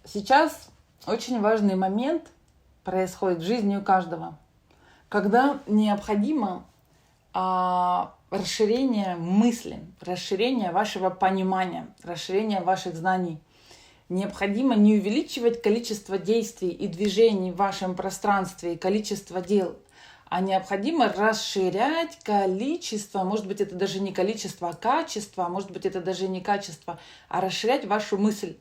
Сейчас очень важный момент происходит в жизни у каждого, когда необходимо расширение мысли, расширение вашего понимания, расширение ваших знаний. Необходимо не увеличивать количество действий и движений в вашем пространстве и количество дел, а необходимо расширять количество, может быть, это даже не количество, а качество, а может быть, это даже не качество, а расширять вашу мысль.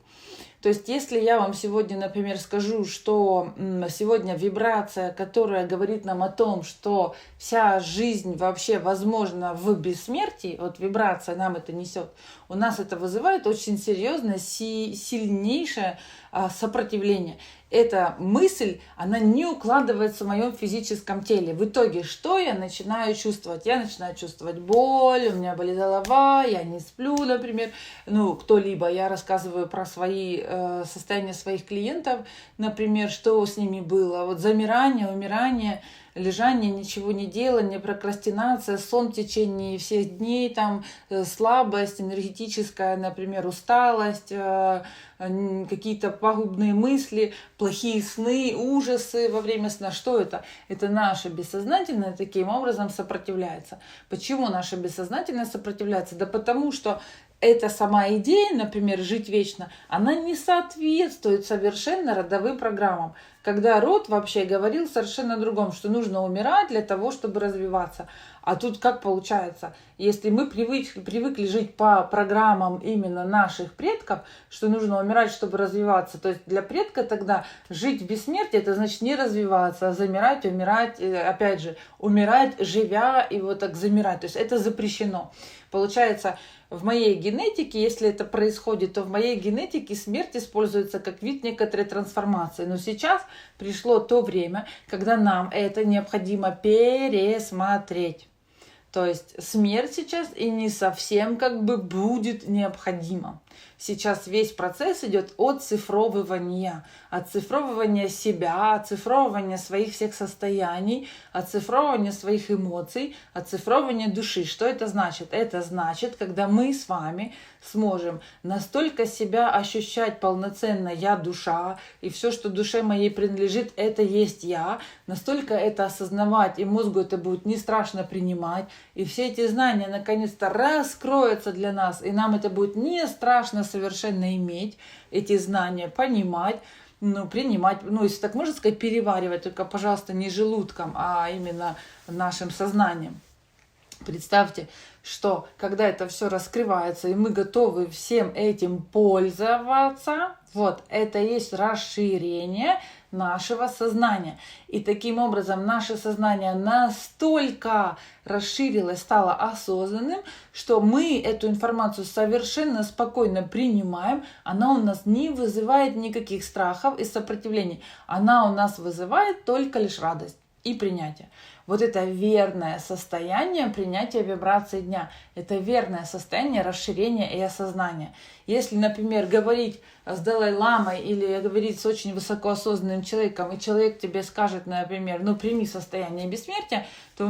То есть, если я вам сегодня, например, скажу, что сегодня вибрация, которая говорит нам о том, что вся жизнь вообще возможна в бессмертии, вот вибрация нам это несет, у нас это вызывает очень серьезное, сильнейшее сопротивление. Эта мысль, она не укладывается в моем физическом теле. В итоге, что я начинаю чувствовать? Я начинаю чувствовать боль, у меня болит голова, я не сплю, например. Кто-либо. Я рассказываю про свои состояния своих клиентов, например, что с ними было. Вот замирание, умирание, лежание, ничего не делание, прокрастинация, сон в течение всех дней, там слабость энергетическая, например, усталость, какие-то пагубные мысли, плохие сны, ужасы во время сна. Что это? Это наше бессознательное таким образом сопротивляется. Почему наше бессознательное сопротивляется? Да потому что эта сама идея, например, жить вечно, она не соответствует совершенно родовым программам. Когда род вообще говорил совершенно другом, что нужно умирать для того, чтобы развиваться. А тут как получается? Если мы привыкли жить по программам именно наших предков, что нужно умирать, чтобы развиваться, то есть для предка тогда жить в бессмертии, это значит не развиваться, а замирать, умирать, опять же, умирать, живя и вот так замирать. То есть это запрещено. Получается, в моей генетике, если это происходит, то в моей генетике смерть используется как вид некоторой трансформации. Но сейчас пришло то время, когда нам это необходимо пересмотреть. То есть смерть сейчас и не совсем как бы будет необходима. Сейчас весь процесс идет оцифровывания себя, оцифровывания своих всех состояний, оцифровывания своих эмоций, оцифровывания души. Что это значит? Это значит, когда мы с вами сможем настолько себя ощущать полноценно «я душа», и все, что душе моей принадлежит, это есть я, настолько это осознавать, и мозгу это будет не страшно принимать, и все эти знания наконец-то раскроются для нас, и нам это будет не страшно совершенно иметь, эти знания, понимать, принимать, если так можно сказать, переваривать, только, пожалуйста, не желудком, а именно нашим сознанием. Представьте, что когда это все раскрывается, и мы готовы всем этим пользоваться, вот это и есть расширение нашего сознания. И таким образом наше сознание настолько расширилось, стало осознанным, что мы эту информацию совершенно спокойно принимаем. Она у нас не вызывает никаких страхов и сопротивлений. Она у нас вызывает только лишь радость и принятие. Вот это верное состояние принятия вибрации дня. Это верное состояние расширения и осознания. Если, например, говорить с Далай-ламой или говорить с очень высокоосознанным человеком, и человек тебе скажет, например, прими состояние бессмертия, то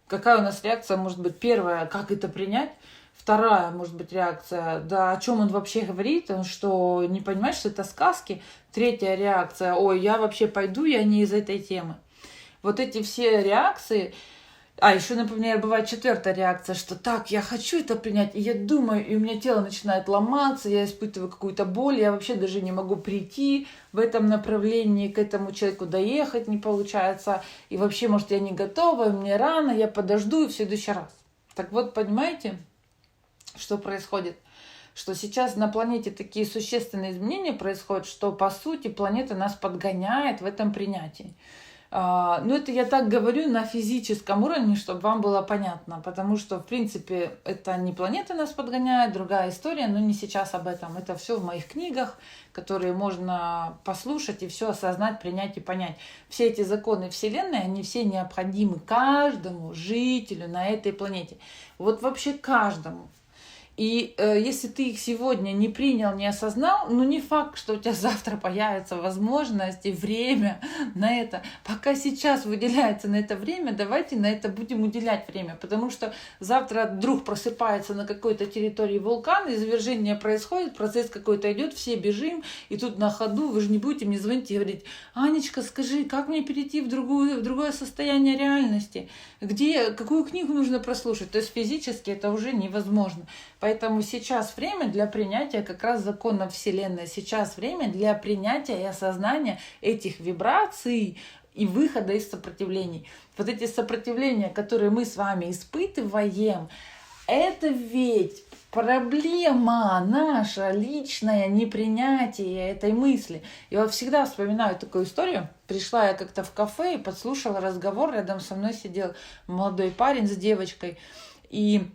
какая у нас реакция может быть? Первая, как это принять? Вторая, может быть, реакция, да, о чем он вообще говорит, он что, не понимает, что это сказки? Третья реакция, ой, я вообще пойду, я не из этой темы. Вот эти все реакции, еще, например, бывает четвертая реакция, что так, я хочу это принять, и я думаю, и у меня тело начинает ломаться, я испытываю какую-то боль, я вообще даже не могу прийти в этом направлении, к этому человеку доехать не получается, и вообще, может, я не готова, мне рано, я подожду и в следующий раз. Так вот, понимаете, что происходит? Что сейчас на планете такие существенные изменения происходят, что, по сути, планета нас подгоняет в этом принятии. Это я так говорю на физическом уровне, чтобы вам было понятно, потому что, в принципе, это не планета нас подгоняет, другая история, но не сейчас об этом. Это все в моих книгах, которые можно послушать и все осознать, принять и понять. Все эти законы Вселенной, они все необходимы каждому жителю на этой планете. Вот вообще каждому. И если ты их сегодня не принял, не осознал, ну не факт, что у тебя завтра появится возможность и время на это. Пока сейчас выделяется на это время, давайте на это будем уделять время, потому что завтра вдруг просыпается на какой-то территории вулкан, извержение происходит, процесс какой-то идет, все бежим, и тут на ходу вы же не будете мне звонить и говорить: Анечка, скажи, как мне перейти в другое состояние реальности? Какую книгу нужно прослушать? То есть физически это уже невозможно. Поэтому сейчас время для принятия как раз законов Вселенной. Сейчас время для принятия и осознания этих вибраций и выхода из сопротивлений. Вот эти сопротивления, которые мы с вами испытываем, это ведь проблема наша личная, непринятие этой мысли. Я вот всегда вспоминаю такую историю. Пришла я как-то в кафе и подслушала разговор. Рядом со мной сидел молодой парень с девочкой. И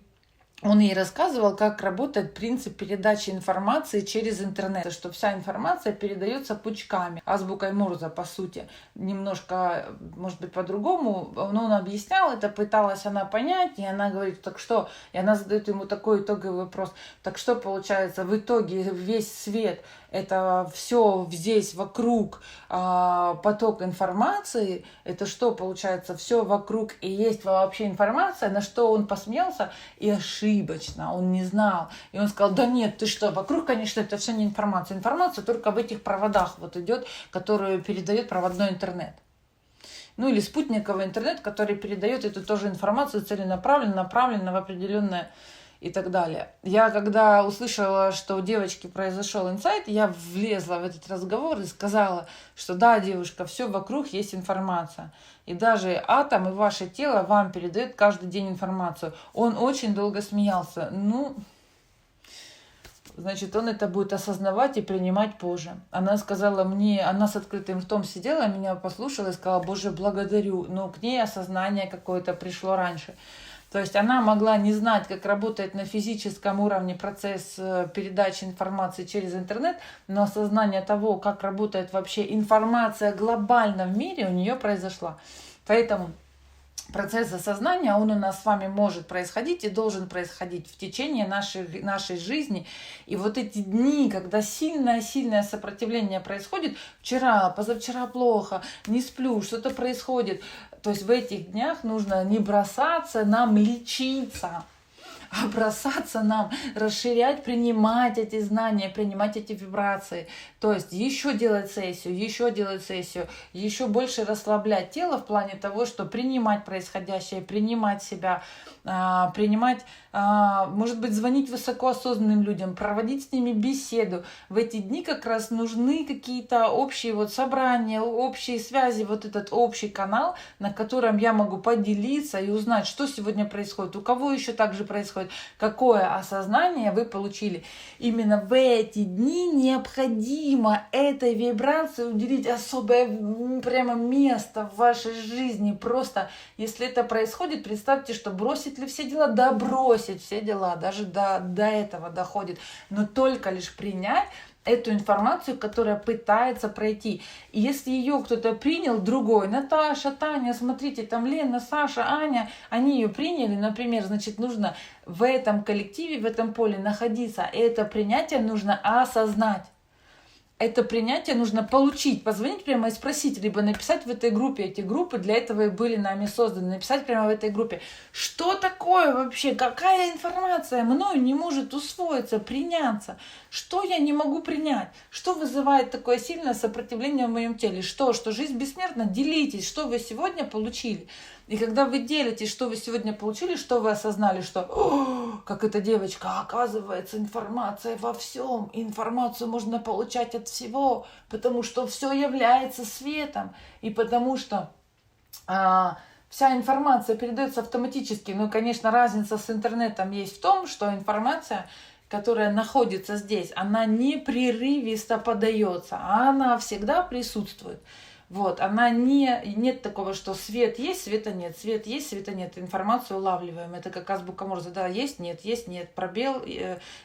он ей рассказывал, как работает принцип передачи информации через интернет, что вся информация передается пучками, азбукой Морзе, по сути. Немножко, может быть, по-другому, но он объяснял это, пыталась она понять, и она говорит: так что? И она задает ему такой итоговый вопрос: так что получается, в итоге весь свет, это все здесь вокруг поток информации, это что получается, все вокруг и есть вообще информация, на что он посмеялся и ошибочно, он не знал. И он сказал: да нет, ты что, вокруг, конечно, это все не информация. Информация только в этих проводах вот идет, которую передает проводной интернет. Ну или спутниковый интернет, который передает эту тоже информацию целенаправленно, направленно в определенное и так далее. Я когда услышала, что у девочки произошел инсайт, я влезла в этот разговор и сказала, что да, девушка, все вокруг есть информация. И даже атом и ваше тело вам передает каждый день информацию. Он очень долго смеялся. Ну, значит, он это будет осознавать и принимать позже. Она сказала мне, она с открытым ртом сидела, меня послушала и сказала: Боже, благодарю. Но к ней осознание какое-то пришло раньше. То есть она могла не знать, как работает на физическом уровне процесс передачи информации через интернет, но осознание того, как работает вообще информация глобально в мире, у нее произошла. Поэтому процесс осознания, он у нас с вами может происходить и должен происходить в течение нашей жизни. И вот эти дни, когда сильное сопротивление происходит, вчера, позавчера плохо, не сплю, что-то происходит, то есть в этих днях нужно не бросаться нам лечиться, а бросаться нам расширять, принимать эти знания, принимать эти вибрации. То есть еще делать сессию, еще больше расслаблять тело в плане того, что принимать происходящее, принимать себя, принимать, может быть, звонить высокоосознанным людям, проводить с ними беседу. В эти дни как раз нужны какие-то общие вот собрания, общие связи, вот этот общий канал, на котором я могу поделиться и узнать, что сегодня происходит, у кого еще так же происходит, какое осознание вы получили. Именно в эти дни необходимо этой вибрации уделить особое прямо место в вашей жизни. Просто, если это происходит, представьте, что бросить ли все дела? Да, бросить все дела, даже до этого доходит. Но только лишь принять эту информацию, которая пытается пройти. И если ее кто-то принял, другой, Наташа, Таня, смотрите, там Лена, Саша, Аня, они ее приняли, например, значит, нужно в этом коллективе, в этом поле находиться. И это принятие нужно осознать. Это принятие нужно получить, позвонить прямо и спросить, либо написать в этой группе. Эти группы для этого и были нами созданы. Написать прямо в этой группе, что такое вообще, какая информация мною не может усвоиться, приняться, что я не могу принять, что вызывает такое сильное сопротивление в моем теле, что жизнь бессмертна, делитесь, что вы сегодня получили. И когда вы делитесь, что вы сегодня получили, что вы осознали, что, как эта девочка, оказывается, информация во всем, информацию можно получать от всего, потому что все является светом, и потому что вся информация передается автоматически. Ну, конечно, разница с интернетом есть в том, что информация, которая находится здесь, она непрерывисто подается, а она всегда присутствует. Вот, она нет такого, что свет есть, света нет, свет есть, света нет. Информацию улавливаем. Это как азбука Морзе, да, есть, нет, пробел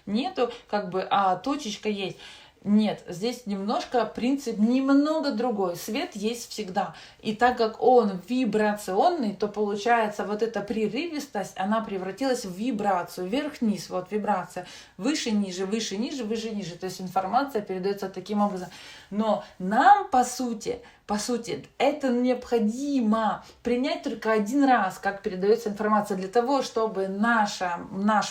нету, как бы, а точечка есть. Нет, здесь немножко принцип немного другой. Свет есть всегда. И так как он вибрационный, то получается вот эта прерывистость, она превратилась в вибрацию. Вверх-вниз, вот вибрация. Выше-ниже, выше-ниже, выше-ниже. То есть информация передается таким образом. Но нам, по сути, это необходимо принять только один раз, как передается информация, для того, чтобы наш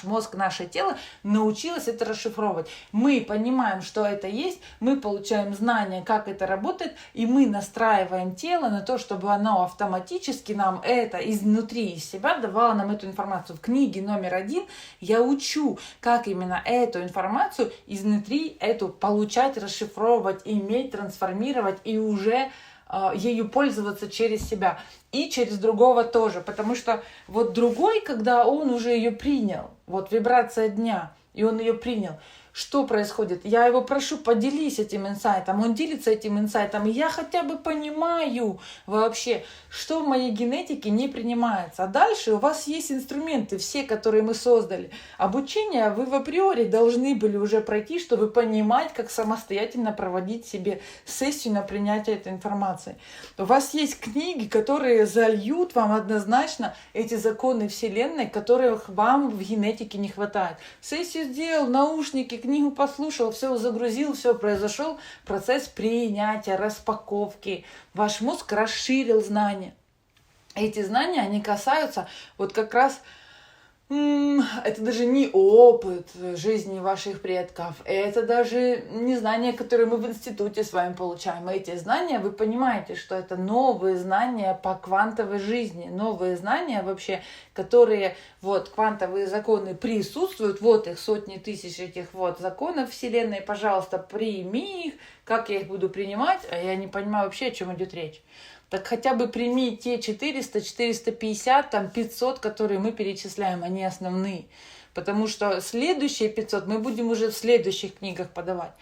мозг, наше тело научилось это расшифровывать. Мы понимаем, что это есть, мы получаем знания, как это работает, и мы настраиваем тело на то, чтобы оно автоматически нам это изнутри из себя давало нам эту информацию. В книге номер 1 я учу, как именно эту информацию изнутри эту получать, расшифровывать, иметь, трансформировать и уже ею пользоваться через себя и через другого тоже, потому что вот другой, когда он уже ее принял, вот вибрация дня, и он ее принял, что происходит? Я его прошу, поделись этим инсайтом, он делится этим инсайтом, и я хотя бы понимаю вообще, что в моей генетике не принимается. А дальше у вас есть инструменты, все, которые мы создали. Обучение вы в априори должны были уже пройти, чтобы понимать, как самостоятельно проводить себе сессию на принятие этой информации. У вас есть книги, которые зальют вам однозначно эти законы Вселенной, которых вам в генетике не хватает. Сессию сделал, наушники, книгу послушал, все загрузил, все произошел, процесс принятия, распаковки. Ваш мозг расширил знания. Эти знания, они касаются вот как раз, это даже не опыт жизни ваших предков, это даже не знания, которые мы в институте с вами получаем. Эти знания, вы понимаете, что это новые знания по квантовой жизни, новые знания вообще, которые, вот, квантовые законы присутствуют, вот их сотни тысяч этих вот законов Вселенной, пожалуйста, прими их, как я их буду принимать, а я не понимаю вообще, о чем идет речь. Так хотя бы прими те 400, 450, там 500, которые мы перечисляем, они основные. Потому что следующие 500 мы будем уже в следующих книгах подавать.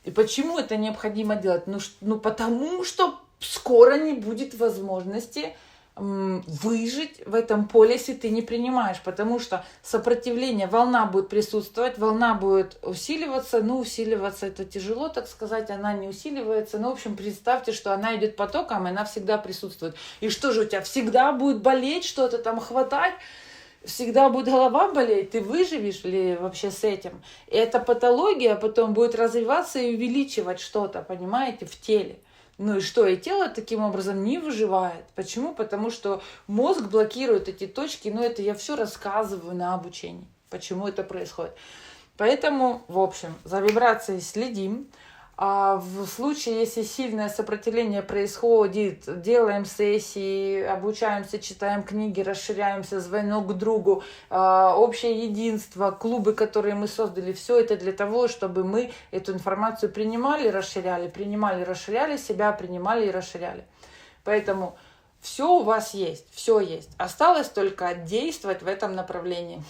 И почему это необходимо делать? Ну потому что скоро не будет возможности выжить в этом поле, если ты не принимаешь, потому что сопротивление, волна будет присутствовать, волна будет усиливаться, усиливаться это тяжело, так сказать, она не усиливается, в общем, представьте, что она идет потоком, и она всегда присутствует. И что же у тебя всегда будет болеть, что-то там хватать, всегда будет голова болеть, ты выживешь ли вообще с этим? И эта патология потом будет развиваться и увеличивать что-то, понимаете, в теле. Ну и что? И тело таким образом не выживает. Почему? Потому что мозг блокирует эти точки. Это я все рассказываю на обучении. Почему это происходит. Поэтому, в общем, за вибрацией следим. А в случае, если сильное сопротивление происходит, делаем сессии, обучаемся, читаем книги, расширяемся, звонок к другу, общее единство, клубы, которые мы создали, все это для того, чтобы мы эту информацию принимали, расширяли, себя принимали и расширяли. Поэтому все у вас есть, все есть. Осталось только действовать в этом направлении.